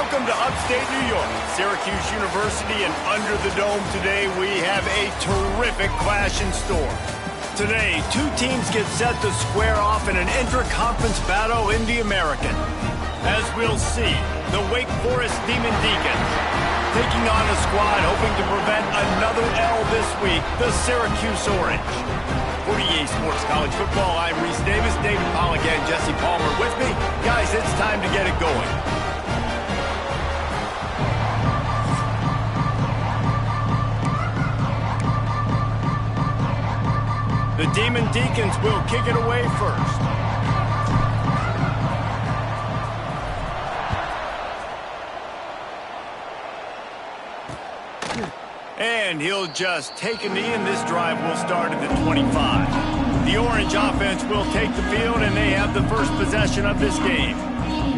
Welcome to upstate New York, Syracuse University, and under the dome today we have a terrific clash in store. Today, two teams get set to square off in an intra-conference battle in the American. As we'll see, the Wake Forest Demon Deacons taking on a squad hoping to prevent another L this week, the Syracuse Orange. For EA Sports College Football, I'm Reese Davis, David Pollock, and Jesse Palmer with me. Guys, it's time to get it going. The Demon Deacons will kick it away first. And he'll just take a knee, and this drive will start at the 25. The Orange offense will take the field, and they have the first possession of this game.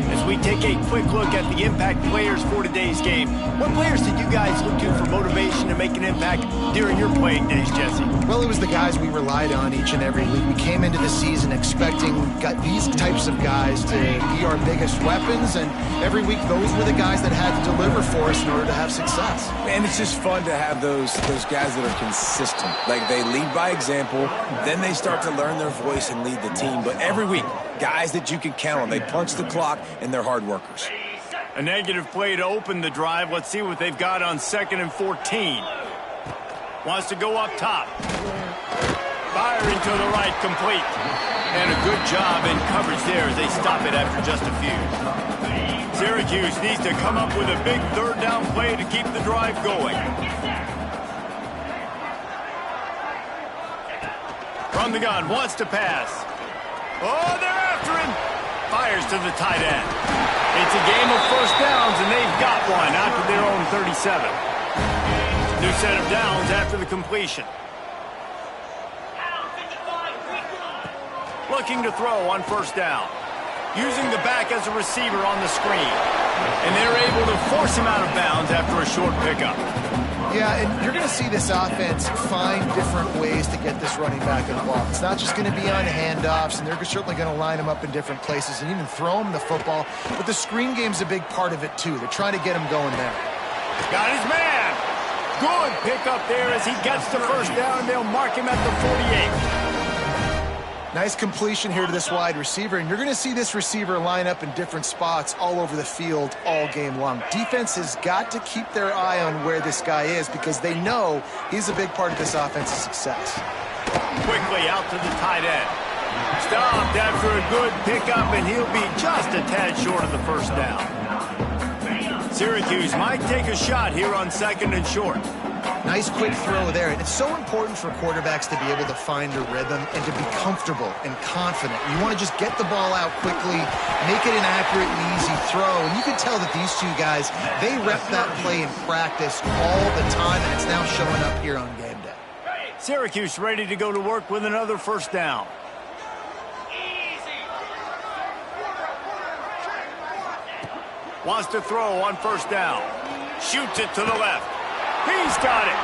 As we take a quick look at the impact players for today's game, what players did you guys look to for motivation to make an impact during your playing days, Jesse? Well, it was the guys we relied on each and every week. We came into the season expecting these types of guys to be our biggest weapons, and every week those were the guys that had to deliver for us in order to have success. And it's just fun to have those guys that are consistent. Like, they lead by example, then they start to learn their voice and lead the team. But every week, guys that you can count on. They punch the clock, and they're hard workers. A negative play to open the drive. Let's see what they've got on 2nd and 14. Wants to go up top. Firing to the right, complete. And a good job in coverage there as they stop it after just a few. Syracuse needs to come up with a big third down play to keep the drive going. From the gun, wants to pass. Oh, they're after him. Fires to the tight end. It's a game of first downs, and they've got one out to their own 37. New set of downs after the completion. Looking to throw on first down. Using the back as a receiver on the screen. And they're able to force him out of bounds after a short pickup. Yeah, and you're going to see this offense find different ways to get this running back involved. It's not just going to be on handoffs, and they're certainly going to line him up in different places and even throw him the football. But the screen game's a big part of it, too. They're trying to get him going there. Got his man. Good pickup there as he gets the first down, and they'll mark him at the 48. Nice completion here to this wide receiver, and you're going to see this receiver line up in different spots all over the field all game long. Defense has got to keep their eye on where this guy is because they know he's a big part of this offense's success. Quickly out to the tight end. Stopped after a good pickup, and he'll be just a tad short of the first down. Syracuse might take a shot here on 2nd and short. Nice quick throw there. And it's so important for quarterbacks to be able to find a rhythm and to be comfortable and confident. You want to just get the ball out quickly, make it an accurate and easy throw. And you can tell that these two guys, they rep that play in practice all the time, and it's now showing up here on game day. Syracuse ready to go to work with another first down. Wants to throw on first down. Shoots it to the left. He's got it.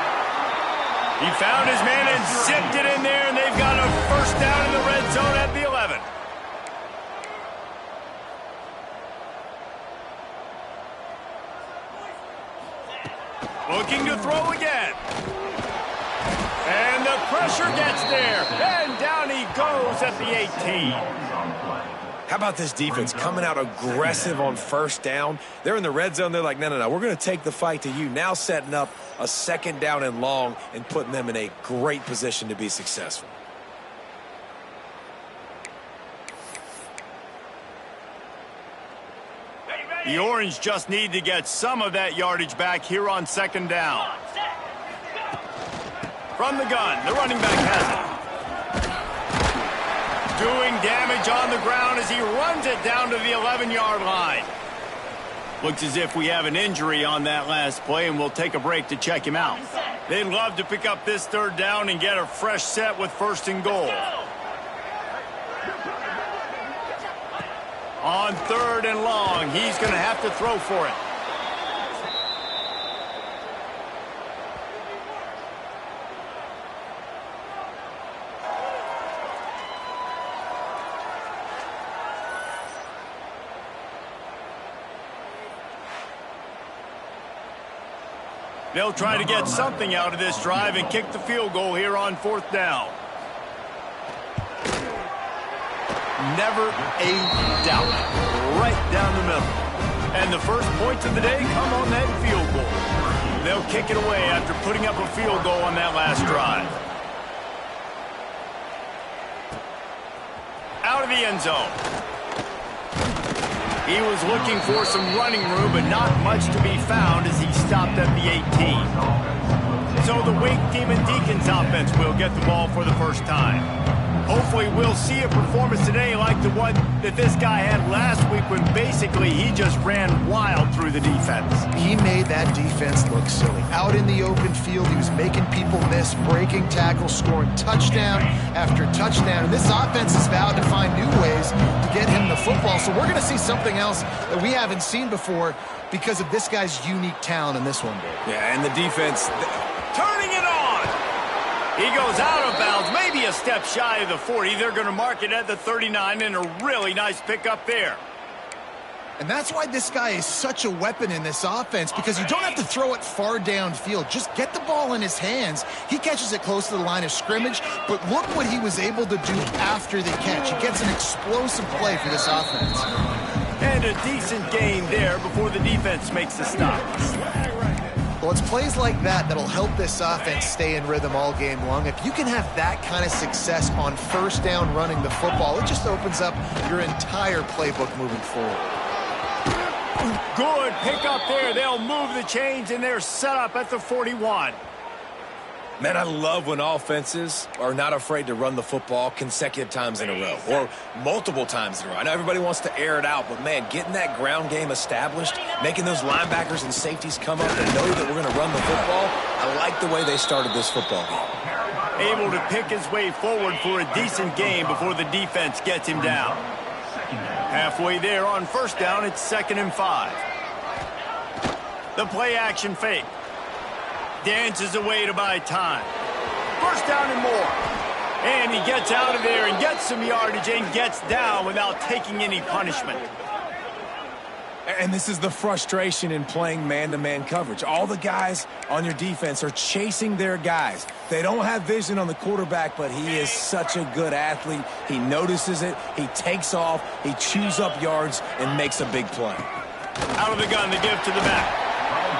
He found his man and zipped it in there, and they've got a first down in the red zone at the 11. Looking to throw again. And the pressure gets there. And down he goes at the 18. How about this defense coming out aggressive on first down? They're in the red zone. They're like, no, we're going to take the fight to you. Now setting up a 2nd down and long and putting them in a great position to be successful. The Orange just need to get some of that yardage back here on 2nd down. From the gun, the running back has it. Doing damage on the ground as he runs it down to the 11-yard line. Looks as if we have an injury on that last play, and we'll take a break to check him out. They'd love to pick up this 3rd down and get a fresh set with 1st and goal. On 3rd and long, he's going to have to throw for it. They'll try to get something out of this drive and kick the field goal here on 4th down. Never a doubt. Right down the middle. And the first points of the day come on that field goal. They'll kick it away after putting up a field goal on that last drive. Out of the end zone. He was looking for some running room, but not much to be found as he stopped at the 18. So the Wink Demon Deacons offense will get the ball for the first time. Hopefully we'll see a performance today like the one that this guy had last week when basically he just ran wild through the defense. He made that defense look silly. Out in the open field, he was making people miss, breaking tackles, scoring touchdown after touchdown. And this offense has vowed to find new ways to get him the football. So we're going to see something else that we haven't seen before because of this guy's unique talent in this one. Yeah, and the defense... Turning it on! He goes out of bounds, maybe a step shy of the 40. They're going to mark it at the 39, and a really nice pickup there. And that's why this guy is such a weapon in this offense, because you don't have to throw it far downfield. Just get the ball in his hands. He catches it close to the line of scrimmage, but look what he was able to do after the catch. He gets an explosive play for this offense. And a decent gain there before the defense makes the stop. Well, it's plays like that that'll help this offense stay in rhythm all game long. If you can have that kind of success on first down running the football, it just opens up your entire playbook moving forward. Good pickup there. They'll move the chains, and they're set up at the 41. Man, I love when offenses are not afraid to run the football consecutive times in a row or multiple times in a row. I know everybody wants to air it out, but, man, getting that ground game established, making those linebackers and safeties come up and know that we're going to run the football, I like the way they started this football game. Able to pick his way forward for a decent gain before the defense gets him down. Halfway there on first down, it's 2nd and 5. The play action fake. Dances away to buy time. First down and more. And he gets out of there and gets some yardage and gets down without taking any punishment. And this is the frustration in playing man-to-man coverage. All the guys on your defense are chasing their guys. They don't have vision on the quarterback, but he is such a good athlete. He notices it, he takes off, he chews up yards, and makes a big play. Out of the gun, the give to the back.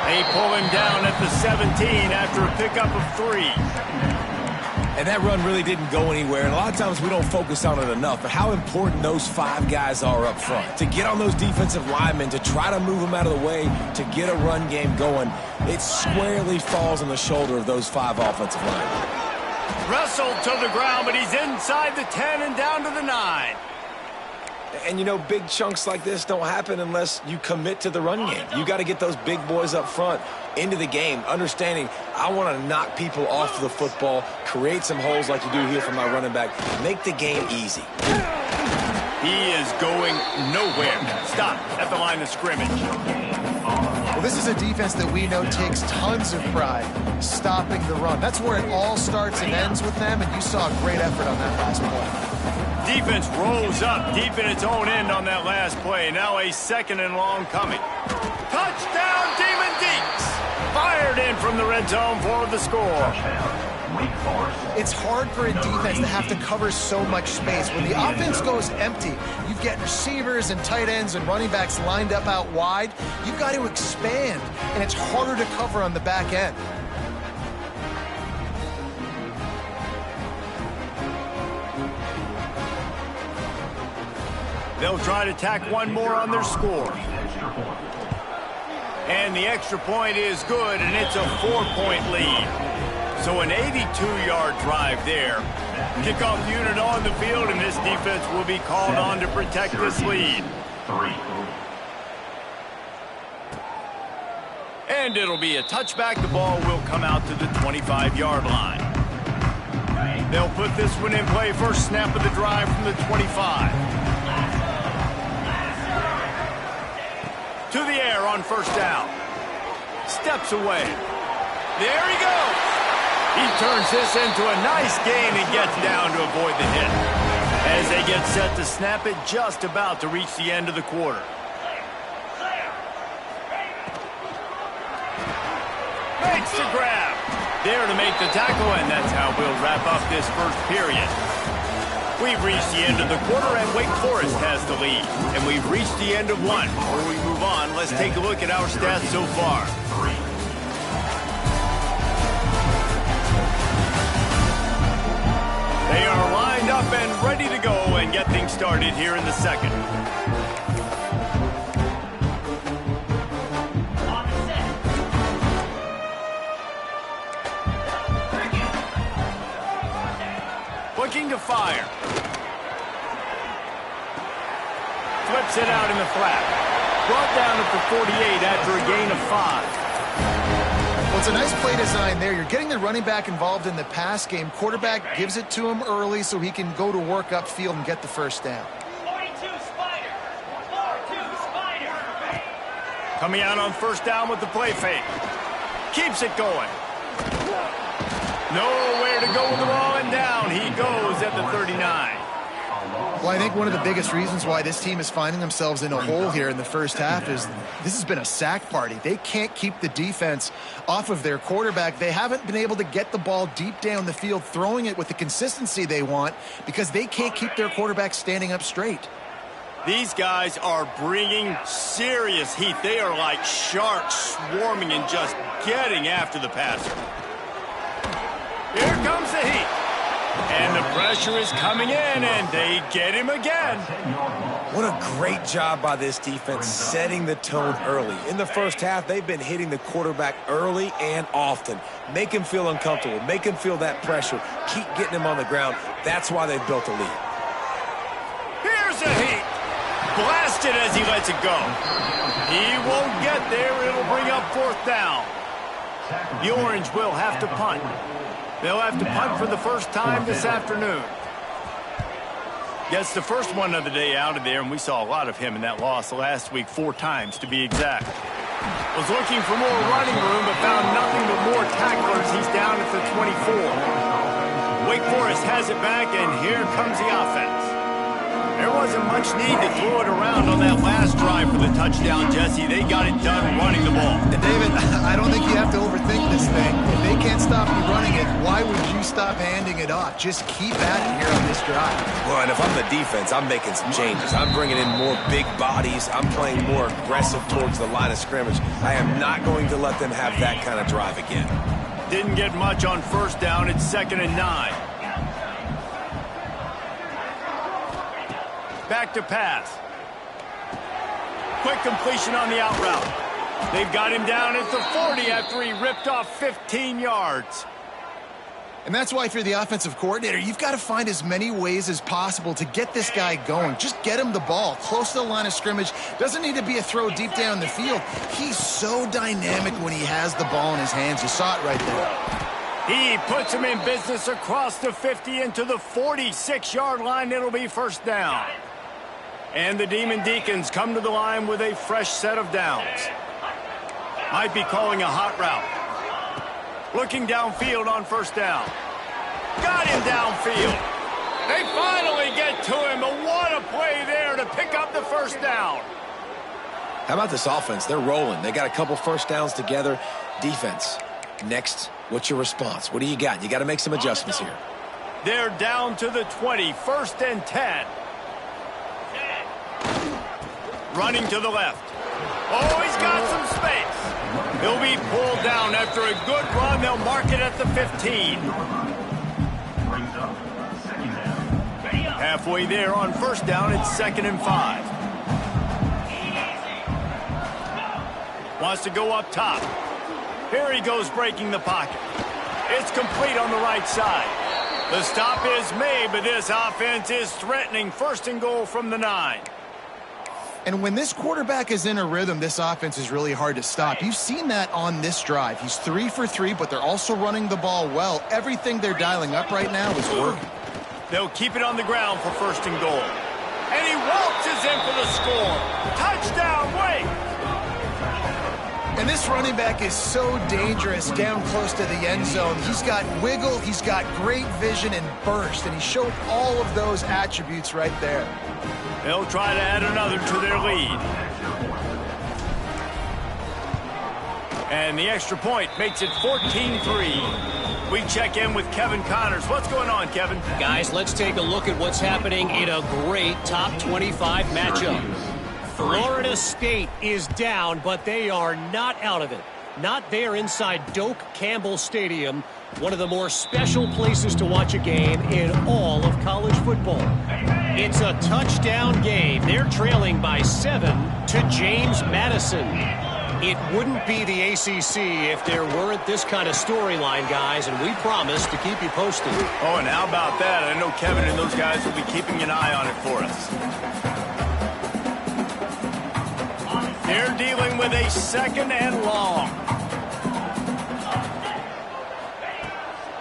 They pull him down at the 17 after a pickup of 3. And that run really didn't go anywhere. And a lot of times we don't focus on it enough, but how important those 5 guys are up front. To get on those defensive linemen, to try to move them out of the way, to get a run game going, it squarely falls on the shoulder of those 5 offensive linemen. Wrestled to the ground, but he's inside the 10 and down to the 9. And, you know, big chunks like this don't happen unless you commit to the run game. You got to get those big boys up front into the game, understanding I want to knock people off the football, create some holes like you do here for my running back, make the game easy. He is going nowhere. Stop at the line of scrimmage. Well, this is a defense that we know takes tons of pride stopping the run. That's where it all starts and ends with them, and you saw a great effort on that last play. Defense rolls up deep in its own end on that last play. Now a 2nd and long coming. Touchdown, Demon Deeks! Fired in from the red zone for the score. It's hard for a defense to have to cover so much space. When the offense goes empty, you get receivers and tight ends and running backs lined up out wide. You've got to expand, and it's harder to cover on the back end. They'll try to tack one more on their score. And the extra point is good, and it's a 4-point lead. So an 82-yard drive there. Kickoff unit on the field, and this defense will be called on to protect this lead. And it'll be a touchback. The ball will come out to the 25-yard line. They'll put this one in play. First snap of the drive from the 25. To the air on first down. Steps away. There he goes. He turns this into a nice gain and gets down to avoid the hit. As they get set to snap it, just about to reach the end of the quarter. Makes the grab. There to make the tackle, and that's how we'll wrap up this first period. We've reached the end of the quarter, and Wake Forest has the lead. And we've reached the end of one. Before we move on, let's take a look at our stats so far. They are lined up and ready to go and get things started here in the second. Looking to fire. Flips it out in the flat. Brought down at the 48 after a gain of 5. Well, it's a nice play design there. You're getting the running back involved in the pass game. Quarterback gives it to him early so he can go to work upfield and get the first down. 42 Spider. 42 Spider. Coming out on first down with the play fake. Keeps it going. Nowhere to go with the ball, and down he goes at the 39. Well, I think one of the biggest reasons why this team is finding themselves in a hole here in the first half is this has been a sack party. They can't keep the defense off of their quarterback. They haven't been able to get the ball deep down the field, throwing it with the consistency they want because they can't keep their quarterback standing up straight. These guys are bringing serious heat. They are like sharks swarming and just getting after the passer. Here comes the heat. And the pressure is coming in, and they get him again. What a great job by this defense setting the tone early. In the first half, they've been hitting the quarterback early and often. Make him feel uncomfortable. Make him feel that pressure. Keep getting him on the ground. That's why they've built a lead. Here's a heat. Blasted as he lets it go. He won't get there. It'll bring up fourth down. The Orange will have to punt. They'll have to punt for the first time this afternoon. Gets the first one of the day out of there, and we saw a lot of him in that loss last week, 4 times to be exact. Was looking for more running room, but found nothing but more tacklers. He's down at the 24. Wake Forest has it back, and here comes the offense. There wasn't much need to throw it around on that last drive for the touchdown, Jesse. They got it done running the ball. And David, I don't think you have to overthink this thing. If they can't stop you running it, why would you stop handing it off? Just keep at it here on this drive. Well, and if I'm the defense, I'm making some changes. I'm bringing in more big bodies. I'm playing more aggressive towards the line of scrimmage. I am not going to let them have that kind of drive again. Didn't get much on first down. It's 2nd and 9. Back to pass. Quick completion on the out route. They've got him down at the 40 after he ripped off 15 yards. And that's why if you're the offensive coordinator, you've got to find as many ways as possible to get this guy going. Just get him the ball close to the line of scrimmage. Doesn't need to be a throw deep down the field. He's so dynamic when he has the ball in his hands. You saw it right there. He puts him in business across the 50 into the 46-yard line. It'll be first down. And the Demon Deacons come to the line with a fresh set of downs. Might be calling a hot route. Looking downfield on first down. Got him downfield. They finally get to him, but what a play there to pick up the first down. How about this offense? They're rolling. They got a couple first downs together. Defense, next, what's your response? What do you got? You got to make some adjustments here. They're down to the 20, 1st and 10. Running to the left. Oh, he's got some space. He'll be pulled down after a good run. They'll mark it at the 15. Halfway there on first down, it's 2nd and 5. Wants to go up top. Here he goes breaking the pocket. It's complete on the right side. The stop is made, but this offense is threatening. 1st and goal from the 9. And when this quarterback is in a rhythm, this offense is really hard to stop. You've seen that on this drive. He's 3 for 3, but they're also running the ball well. Everything they're dialing up right now is working. They'll keep it on the ground for 1st and goal. And he waltzes in for the score. Touchdown, Wake! And this running back is so dangerous down close to the end zone. He's got wiggle, he's got great vision and burst, and he showed all of those attributes right there. They'll try to add another to their lead. And the extra point makes it 14-3. We check in with Kevin Connors. What's going on, Kevin? Guys, let's take a look at what's happening in a great top 25 matchup. Florida State is down, but they are not out of it. Not there inside Doak Campbell Stadium, one of the more special places to watch a game in all of college football. It's a touchdown game. They're trailing by 7 to James Madison. It wouldn't be the ACC if there weren't this kind of storyline, guys, and we promise to keep you posted. Oh, and how about that? I know Kevin and those guys will be keeping an eye on it for us. They're dealing with a 2nd and long.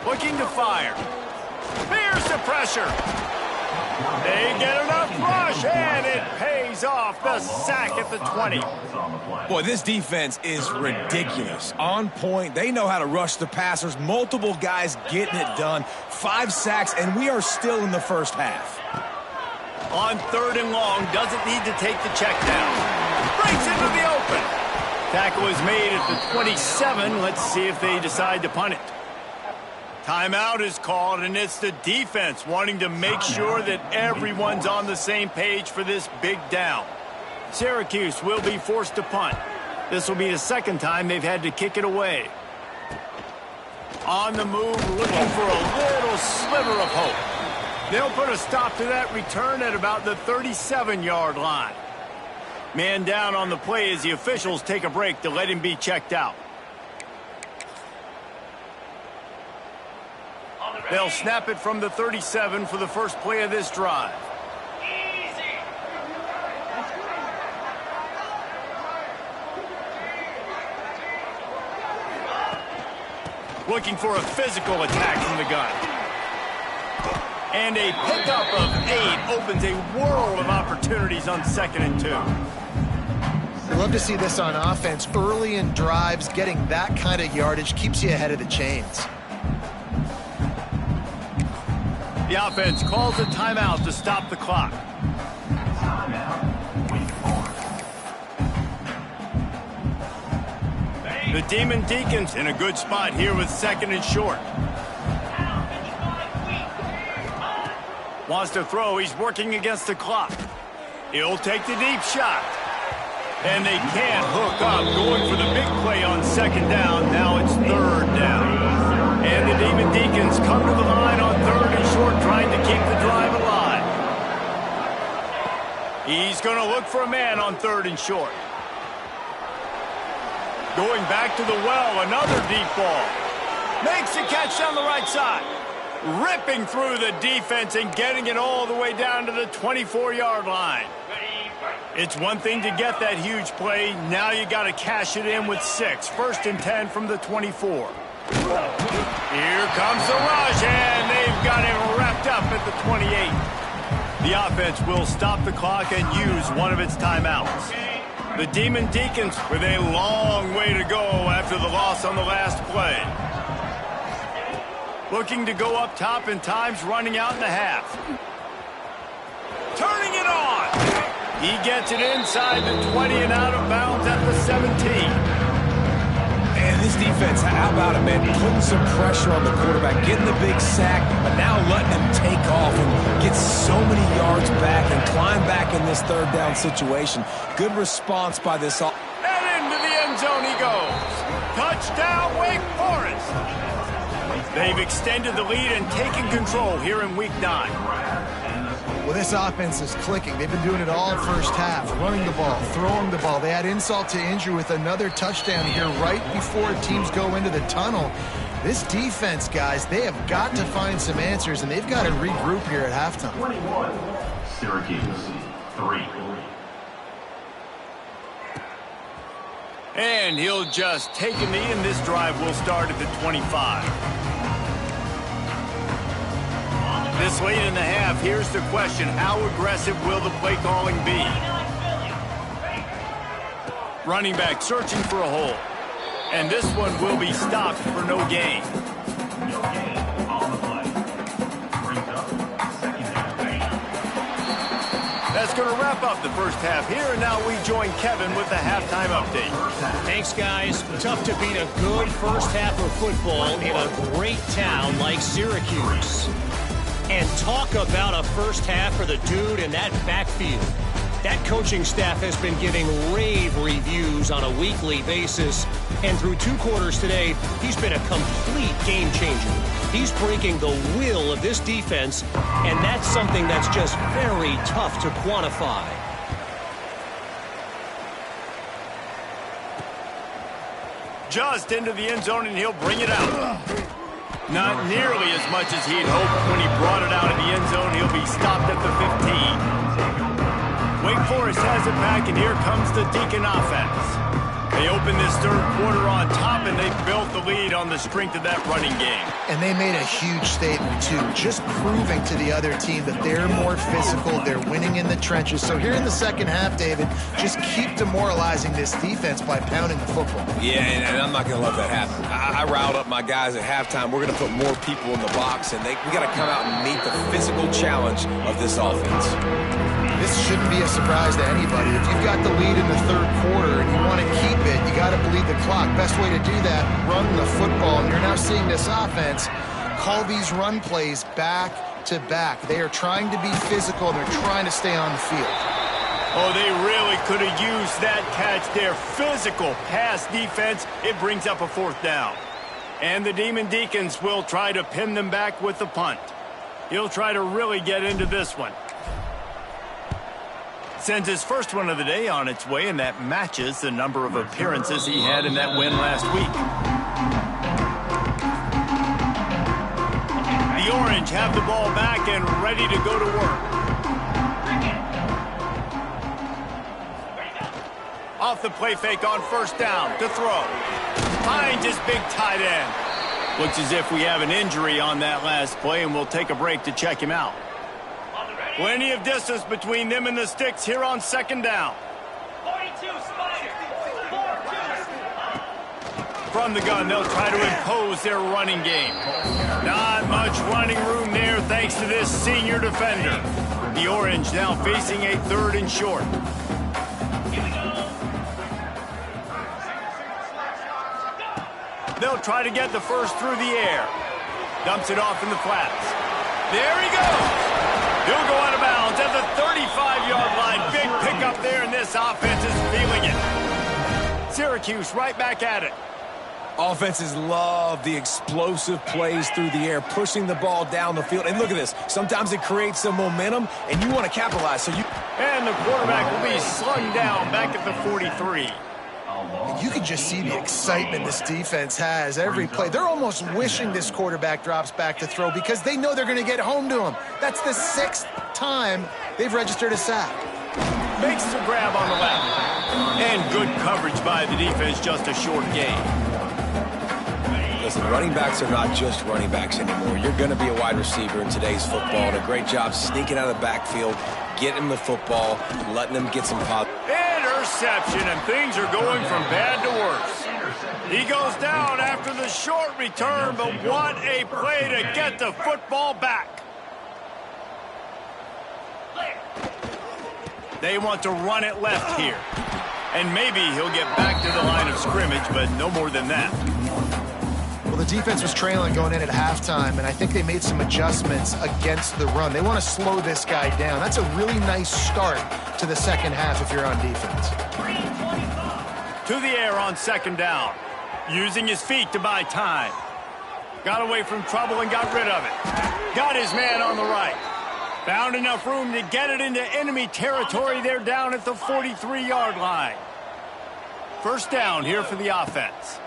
Looking to fire. Here's the pressure. They get enough rush, and it pays off. The sack at the 20. Boy, this defense is ridiculous. On point. They know how to rush the passers. Multiple guys getting it done. 5 sacks, and we are still in the first half. On 3rd and long, doesn't need to take the check down. Breaks into the open. Tackle is made at the 27. Let's see if they decide to punt it. Timeout is called, and it's the defense wanting to make sure that everyone's on the same page for this big down. Syracuse will be forced to punt. This will be the 2nd time they've had to kick it away. On the move, looking for a little sliver of hope. They'll put a stop to that return at about the 37-yard line. Man down on the play as the officials take a break to let him be checked out. They'll snap it from the 37 for the first play of this drive. Looking for a physical attack from the gun. And a pickup of 8 opens a world of opportunities on 2nd and 2. I love to see this on offense. Early in drives, getting that kind of yardage keeps you ahead of the chains. The offense calls a timeout to stop the clock. The Demon Deacons in a good spot here with 2nd and short. Wants to throw. He's working against the clock. He'll take the deep shot. And they can't hook up. Going for the big play on 2nd down. Now it's 3rd down. And the Demon Deacons come to the line on 3rd and short, trying to keep the drive alive. He's going to look for a man on 3rd and short. Going back to the well, another deep ball. Makes the catch down the right side. Ripping through the defense and getting it all the way down to the 24-yard line. It's one thing to get that huge play. Now you got to cash it in with 6. 1st and 10 from the 24. Here comes the rush, and they've got it wrapped up at the 28. The offense will stop the clock and use one of its timeouts. The Demon Deacons with a long way to go after the loss on the last play. Looking to go up top, and time's running out in the half. Turning it on. He gets it inside the 20 and out of bounds at the 17. And this defense, how about it, man? Putting some pressure on the quarterback, getting the big sack, but now letting him take off and get so many yards back and climb back in this 3rd down situation. Good response by this. And into the end zone he goes. Touchdown, Wake Forest. They've extended the lead and taken control here in Week 9. Well, this offense is clicking. They've been doing it all first half, running the ball, throwing the ball. They add insult to injury with another touchdown here right before teams go into the tunnel. This defense, guys, they have got to find some answers, and they've got to regroup here at halftime. 21, Syracuse, 3. And he'll just take a knee, and this drive will start at the 25. This late in the half, here's the question. How aggressive will the play calling be? Running back searching for a hole. And this one will be stopped for no gain. that's going to wrap up the first half here, and now we join Kevin with the halftime update. Thanks, guys. Tough to beat a good first half of football in a great town like Syracuse. And talk about a first half for the dude in that backfield. That coaching staff has been giving rave reviews on a weekly basis. And through 2 quarters today, he's been a complete game changer. He's breaking the will of this defense, and that's something that's just very tough to quantify. Just into the end zone, and he'll bring it out. Not nearly as much as he'd hoped when he brought it out of the end zone. He'll be stopped at the 15. Wake Forest has it back, and here comes the Deacon offense. They opened this third quarter on top, and they built the lead on the strength of that running game. And they made a huge statement, too, just proving to the other team that they're more physical, they're winning in the trenches. So here in the second half, David, just keep demoralizing this defense by pounding the football. Yeah, and I'm not going to let that happen. I riled up my guys at halftime. We're going to put more people in the box, and we got to come out and meet the physical challenge of this offense. This shouldn't be a surprise to anybody. If you've got the lead in the third quarter and you want to keep it, you got to bleed the clock. Best way to do that, run the football. And you're now seeing this offense call these run plays back to back. They are trying to be physical, and they're trying to stay on the field. Oh, they really could have used that catch there. Physical pass defense. It brings up a 4th down. And the Demon Deacons will try to pin them back with the punt. He'll try to really get into this one. Sends his first one of the day on its way, and that matches the number of appearances he had in that win last week. The Orange have the ball back and ready to go to work. Off the play fake on 1st down to throw. Finds his big tight end. Looks as if we have an injury on that last play, and we'll take a break to check him out. Plenty of distance between them and the sticks here on 2nd down. 42 From the gun, they'll try to impose their running game. Not much running room there thanks to this senior defender. The Orange now facing a 3rd and short. They'll try to get the first through the air. Dumps it off in the flats. There he goes. He'll go out of bounds at the 35-yard line. Big pickup there, and this offense is feeling it. Syracuse right back at it. Offenses love the explosive plays through the air, pushing the ball down the field. And look at this. Sometimes it creates some momentum, and you want to capitalize. And the quarterback will be slung down back at the 43. You can just see the excitement this defense has every play. They're almost wishing this quarterback drops back to throw because they know they're going to get home to him. That's the 6th time they've registered a sack. Makes the grab on the left. And good coverage by the defense, just a short gain. Listen, running backs are not just running backs anymore. You're going to be a wide receiver in today's football. And a great job sneaking out of the backfield, getting the football, letting them get some pop. Interception, and things are going from bad to worse. He goes down after the short return, but what a play to get the football back. They want to run it left here. And maybe he'll get back to the line of scrimmage, but no more than that. Well, the defense was trailing going in at halftime, and I think they made some adjustments against the run. They want to slow this guy down. That's a really nice start to the second half if you're on defense. To the air on 2nd down. Using his feet to buy time. Got away from trouble and got rid of it. Got his man on the right. Found enough room to get it into enemy territory. They're down at the 43-yard line. 1st down here for the offense.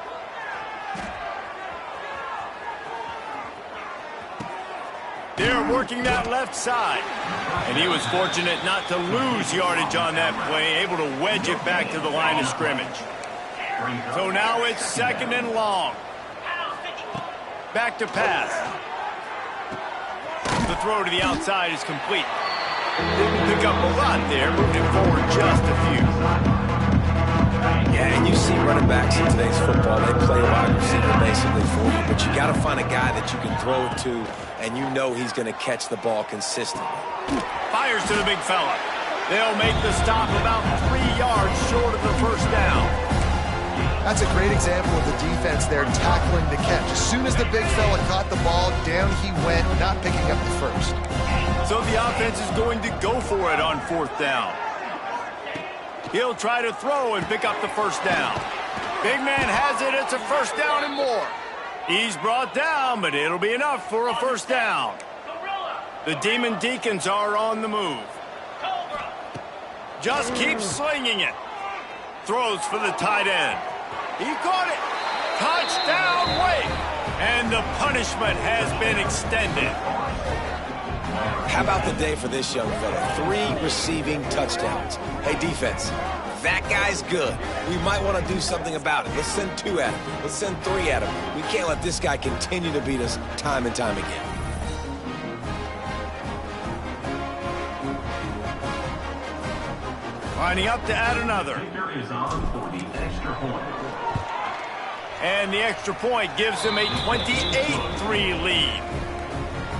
They're working that left side. And he was fortunate not to lose yardage on that play, able to wedge it back to the line of scrimmage. So now it's 2nd and long. Back to pass. The throw to the outside is complete. Didn't pick up a lot there, moving it forward just a few. Yeah, and you see running backs in today's football, they play wide receiver basically for you, but you got to find a guy that you can throw it to, and you know he's going to catch the ball consistently. Fires to the big fella. They'll make the stop about 3 yards short of the first down. That's a great example of the defense there tackling the catch. As soon as the big fella caught the ball, down he went, not picking up the first. So the offense is going to go for it on 4th down. He'll try to throw and pick up the first down. Big man has it. It's a first down and more. He's brought down, but it'll be enough for a first down. The Demon Deacons are on the move. Just keeps slinging it. Throws for the tight end. He caught it. Touchdown, Wake. And the punishment has been extended. How about the day for this young fella? 3 receiving touchdowns. Hey, defense, that guy's good. We might want to do something about it. Let's send 2 at him. Let's send 3 at him. We can't let this guy continue to beat us time and time again. Lining up to add another. Kicker is on for the extra point. And the extra point gives him a 28-3 lead.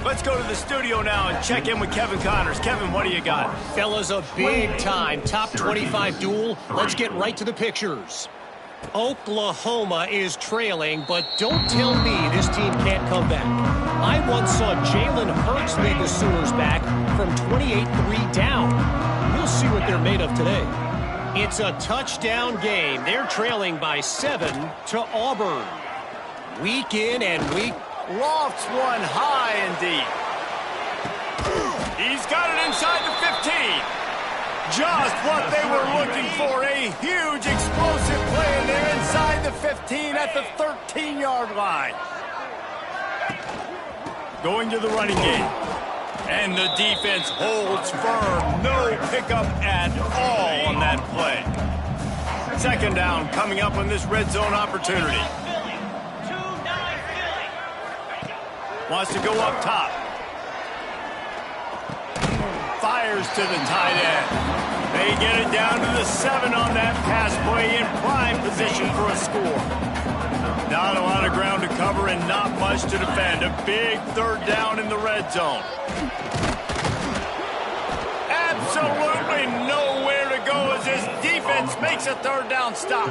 Let's go to the studio now and check in with Kevin Connors. Kevin, what do you got? Fellas, a big-time top 25 duel. Let's get right to the pictures. Oklahoma is trailing, but don't tell me this team can't come back. I once saw Jalen Hurts lead the Sooners back from 28-3 down. We'll see what they're made of today. It's a touchdown game. They're trailing by 7 to Auburn. Week in and week. Lofts one high and deep. He's got it inside the 15. Just what they were looking for. A huge explosive play, and they're inside the 15 at the 13-yard line. Going to the running game. And the defense holds firm. No pickup at all on that play. 2nd down coming up on this red zone opportunity. Wants to go up top. Fires to the tight end. They get it down to the 7 on that pass play in prime position for a score. Not a lot of ground to cover and not much to defend. A big 3rd down in the red zone. Absolutely nowhere to go as this defense makes a 3rd down stop.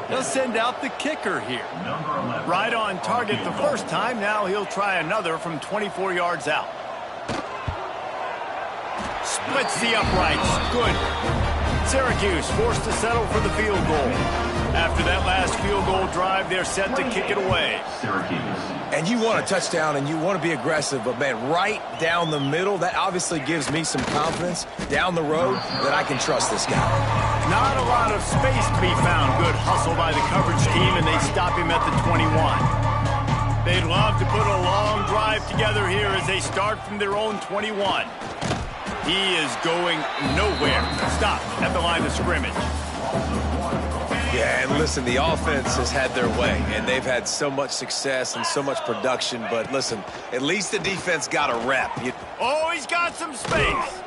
They'll send out the kicker here. Right on target the first time. Now he'll try another from 24 yards out. Splits the uprights. Good. Syracuse forced to settle for the field goal. After that last field goal drive, they're set to kick it away. And you want a touchdown and you want to be aggressive, but man, right down the middle, that obviously gives me some confidence down the road that I can trust this guy. Not a lot of space to be found. Good hustle by the coverage team, and they stop him at the 21. They'd love to put a long drive together here as they start from their own 21. He is going nowhere. Stop at the line of scrimmage. Yeah, and listen, the offense has had their way, and they've had so much success and so much production. But listen, at least the defense got a rep. Oh, he's got some space.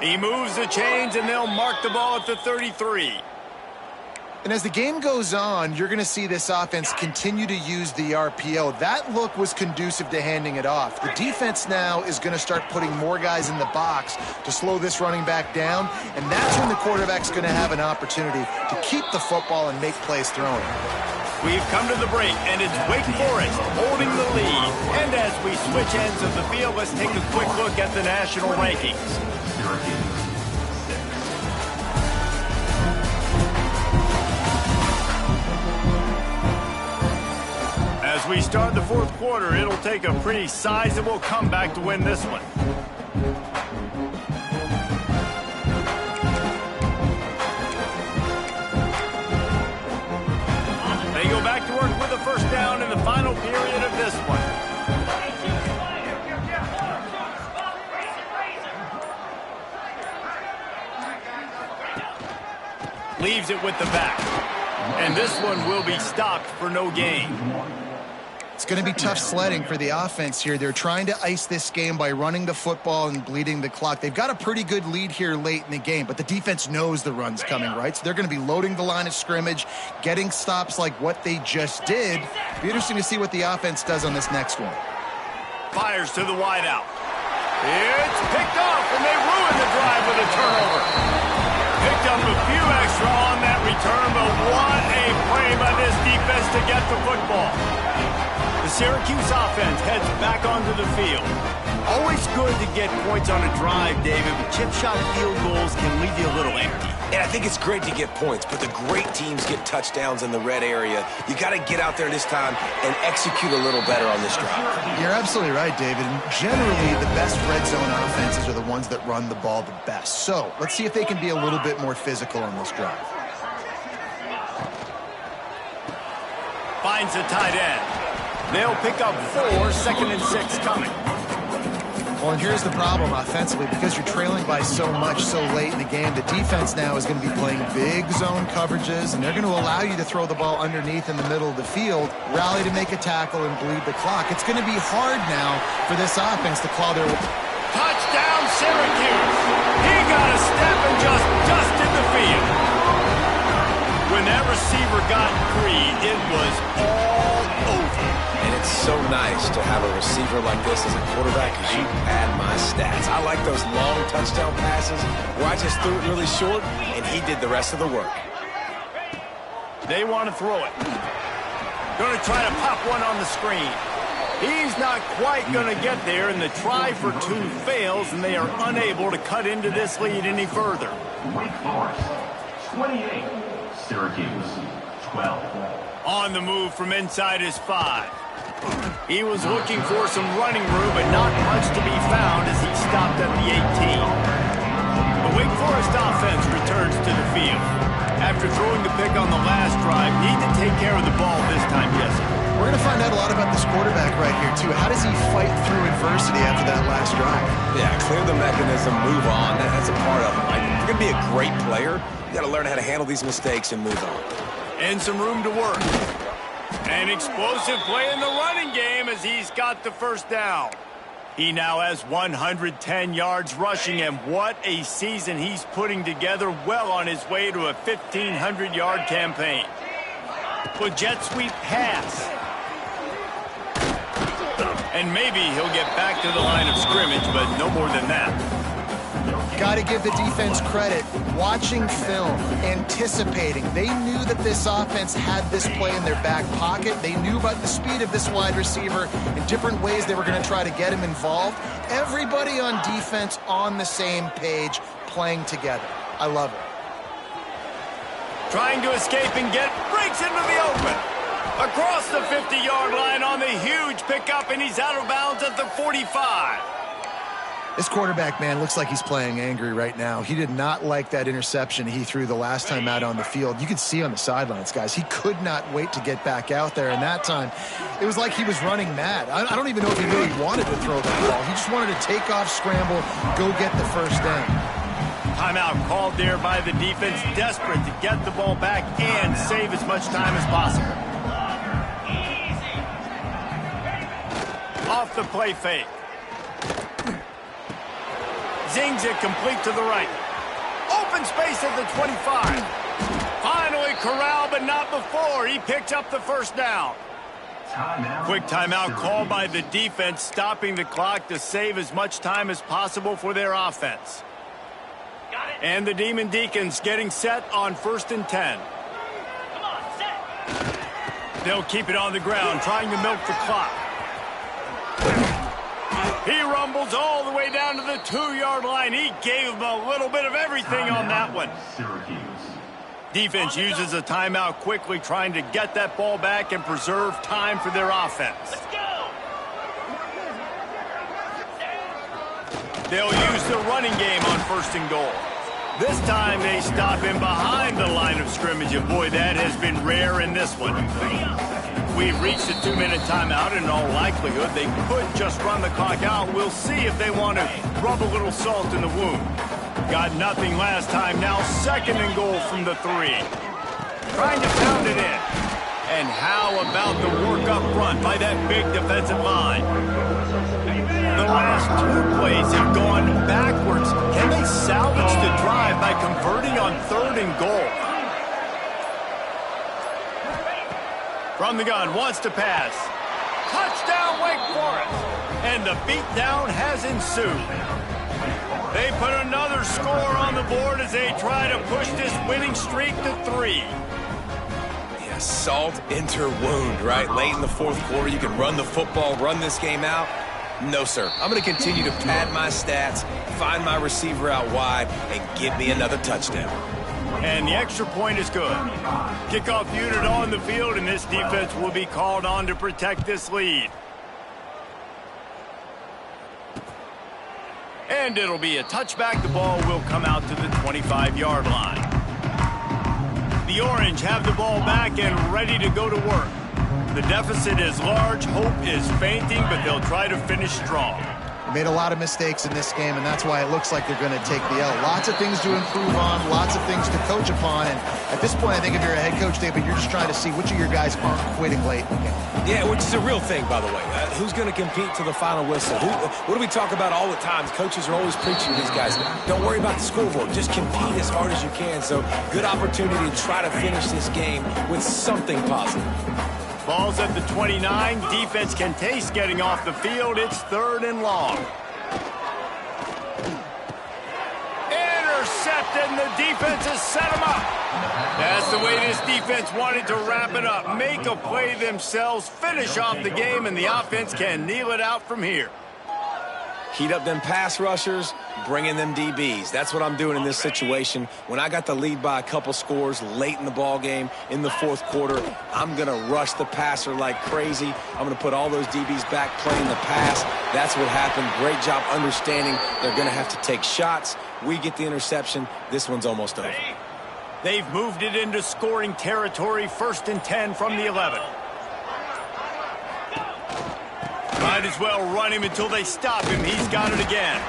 He moves the chains, and they'll mark the ball at the 33. And as the game goes on, you're going to see this offense continue to use the RPO. That look was conducive to handing it off. The defense now is going to start putting more guys in the box to slow this running back down, and that's when the quarterback's going to have an opportunity to keep the football and make plays throwing. We've come to the break, and it's Wake Forest holding the lead. And as we switch ends of the field, let's take a quick look at the national rankings. As we start the 4th quarter, it'll take a pretty sizable comeback to win this one. They go back to work with a first down in the final period of this one. Leaves it with the back. And this one will be stopped for no gain. It's going to be tough sledding for the offense here. They're trying to ice this game by running the football and bleeding the clock. They've got a pretty good lead here late in the game, but the defense knows the run's coming, right? So they're going to be loading the line of scrimmage, getting stops like what they just did. Be interesting to see what the offense does on this next one. Fires to the wideout. It's picked off, and they ruin the drive with a turnover. Picked up a few extra on that return, but what a play by this defense to get the football. The Syracuse offense heads back onto the field. Always good to get points on a drive, David, but chip shot field goals can leave you a little empty. And I think it's great to get points, but the great teams get touchdowns in the red area. You got to get out there this time and execute a little better on this drive. You're absolutely right, David. Generally, the best red zone offenses are the ones that run the ball the best. So let's see if they can be a little bit more physical on this drive. Finds a tight end. They'll pick up 4, 2nd and 6 coming. Well, and here's the problem offensively. Because you're trailing by so much so late in the game, the defense now is going to be playing big zone coverages, and they're going to allow you to throw the ball underneath in the middle of the field, rally to make a tackle, and bleed the clock. It's going to be hard now for this offense to claw their way. Touchdown, Syracuse. He got a step and just dusted the field. When that receiver got free, it was all over. And it's so nice to have a receiver like this as a quarterback because you add my stats. I like those long touchdown passes where I just threw it really short and he did the rest of the work. They want to throw it. Going to try to pop one on the screen. He's not quite going to get there, and the try for 2 fails, and they are unable to cut into this lead any further. Wake Forest, 28. Syracuse, 12. On the move from inside his 5. He was looking for some running room, but not much to be found as he stopped at the 18. The Wake Forest offense returns to the field. After throwing the pick on the last drive, need to take care of the ball this time, Jesse. We're going to find out a lot about this quarterback right here, too. How does he fight through adversity after that last drive? Yeah, clear the mechanism, move on. That's a part of it. Like, if you're going to be a great player, you got to learn how to handle these mistakes and move on. And some room to work. An explosive play in the running game as he's got the first down. He now has 110 yards rushing, and what a season he's putting together, well on his way to a 1,500-yard campaign. With jet sweep pass. And maybe he'll get back to the line of scrimmage, but no more than that. Got to give the defense credit. Watching film, anticipating. They knew that this offense had this play in their back pocket. They knew about the speed of this wide receiver and different ways they were going to try to get him involved. Everybody on defense on the same page, playing together. I love it. Trying to escape and breaks into the open. Across the 50-yard line on the huge pickup, and he's out of bounds at the 45. This quarterback, man, looks like he's playing angry right now. He did not like that interception he threw the last time out on the field. You could see on the sidelines, guys, he could not wait to get back out there. And that time, it was like he was running mad. I don't even know if he really wanted to throw that ball. He just wanted to take off, scramble, go get the first down. Timeout called there by the defense, desperate to get the ball back and save as much time as possible. Off the play fake. Zings it complete to the right. Open space at the 25. Finally corralled, but not before. He picks up the first down. Quick timeout called by the defense, stopping the clock to save as much time as possible for their offense. And the Demon Deacons getting set on 1st and 10. They'll keep it on the ground, trying to milk the clock. He rumbles all the way down to the 2-yard line. He gave him a little bit of everything on that one. Defense uses a timeout quickly, trying to get that ball back and preserve time for their offense. Let's go. They'll use the running game on 1st and goal. This time they stop him behind the line of scrimmage, and boy, that has been rare in this one. We've reached a 2-minute timeout, and in all likelihood, they could just run the clock out. We'll see if they want to rub a little salt in the wound. Got nothing last time. Now 2nd and goal from the 3. Trying to pound it in. And how about the work up front by that big defensive line? The last 2 plays have gone backwards. Can they salvage the drive by converting on 3rd and goal? From the gun, wants to pass. Touchdown, Wake Forest. And the beatdown has ensued. They put another score on the board as they try to push this winning streak to 3. Yeah, salt enter wound, right? Late in the fourth quarter, you can run the football, run this game out. No, sir. I'm going to continue to pad my stats, find my receiver out wide, and give me another touchdown. And the extra point is good. Kickoff unit on the field, and this defense will be called on to protect this lead. And it'll be a touchback. The ball will come out to the 25-yard line. The Orange have the ball back and ready to go to work. The deficit is large. Hope is fainting, but they'll try to finish strong. They made a lot of mistakes in this game, and that's why it looks like they're going to take the L. Lots of things to improve on, lots of things to coach upon, and at this point, I think if you're a head coach, David, you're just trying to see which of your guys aren't quitting late in the game. Yeah, which is a real thing, by the way. Who's going to compete to the final whistle? What do we talk about all the time? Coaches are always preaching to these guys. Don't worry about the scoreboard. Just compete as hard as you can. So, good opportunity to try to finish this game with something positive. Ball's at the 29. Defense can taste getting off the field. It's 3rd and long. Intercepted, and the defense has set him up. That's the way this defense wanted to wrap it up. Make a play themselves, finish off the game, and the offense can kneel it out from here. Heat up them pass rushers, bring in them DBs. That's what I'm doing in this situation. When I got the lead by a couple scores late in the ball game in the fourth quarter, I'm going to rush the passer like crazy. I'm going to put all those DBs back playing the pass. That's what happened. Great job understanding they're going to have to take shots. We get the interception. This one's almost over. They've moved it into scoring territory. 1st and 10 from the 11. Might as well run him until they stop him. He's got it again.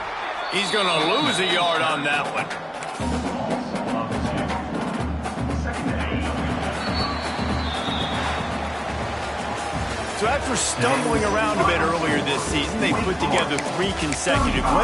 He's going to lose a yard on that one. So after stumbling around a bit earlier this season, they put together 3 consecutive wins.